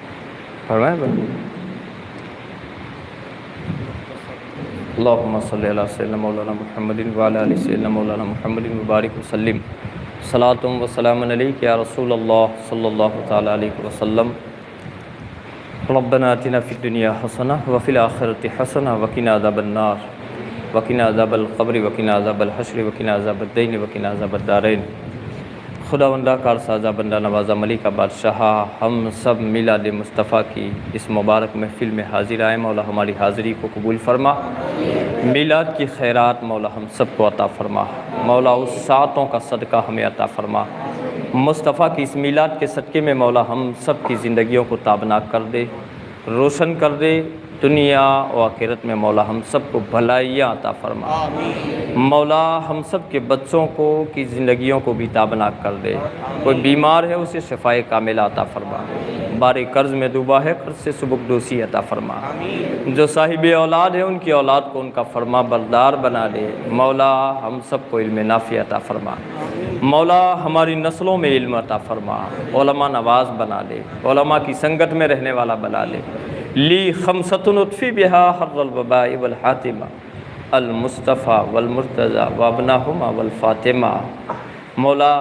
اللہم صلی علی سیدنا مولانا محمد وعلی آل سیدنا مولانا محمد مبارک وسلم. صلاۃ و سلام علیک یا رسول اللہ صلی اللہ تعالی علیہ وسلم. ربنا آتنا فی الدنیا حسنہ وفی الآخرۃ حسنہ وقنا عذاب النار وقنا عذاب القبر وقنا عذاب الحشر وقنا عذاب الدین وقنا عذاب الدارین. خداوندہ کار سازہ بندہ نوازہ ملکہ بادشاہ، ہم سب میلاد مصطفیٰ کی اس مبارک محفل میں حاضر آئے. مولا ہماری حاضری کو قبول فرما. میلاد کی خیرات مولا ہم سب کو عطا فرما. مولا اس ساعتوں کا صدقہ ہمیں عطا فرما. مصطفیٰ کی اس میلاد کے صدقے میں مولا ہم سب کی زندگیوں کو تابناک کر دے، روشن کر دے. دنیا و آخرت میں مولا ہم سب کو بھلائیاں عطا فرما. مولا ہم سب کے بچوں کو کی زندگیوں کو بھی تابناک کر دے. کوئی بیمار ہے اسے شفائے کاملہ عطا فرما. بارے قرض میں ڈوبا ہے قرض سے سبکدوسی عطا فرما. جو صاحب اولاد ہے ان کی اولاد کو ان کا فرما بردار بنا دے. مولا ہم سب کو علم نافع عطا فرما. مولا ہماری نسلوں میں علم عطا فرما. علماء نواز بنا دے. علماء کی سنگت میں رہنے والا بنا دے. لی خمسۃ اطفی بہا حر الوباء والحاتمہ المصطفیٰ والمرتضیٰ وابناہما والفاطمہ. مولا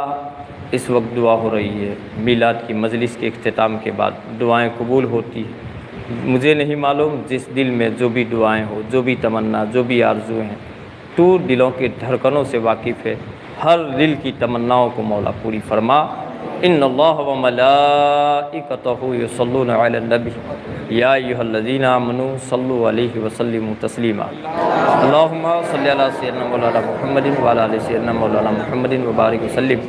اس وقت دعا ہو رہی ہے میلاد کی مجلس کے اختتام کے بعد دعائیں قبول ہوتی ہیں. مجھے نہیں معلوم جس دل میں جو بھی دعائیں ہو، جو بھی تمنا، جو بھی آرزو ہیں، تو دلوں کے دھڑکنوں سے واقف ہے. ہر دل کی تمناؤں کو مولا پوری فرما. ان اللہ و ملائکتہ یصلون علی النبی یا ایھا الذین آمنوا صلوا علیہ وسلموا تسلیما. اللہم صلی علی سیدنا مولانا محمد وعلی آل سیدنا مولانا محمد وبارک وسلم.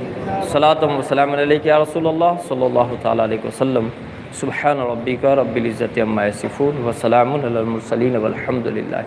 صلاۃ و سلام علیک یا رسول اللہ صلی اللہ تعالی علیہ وسلم. سبحان ربک رب العزۃ عما یصفون وسلام علی المرسلین والحمد للہ.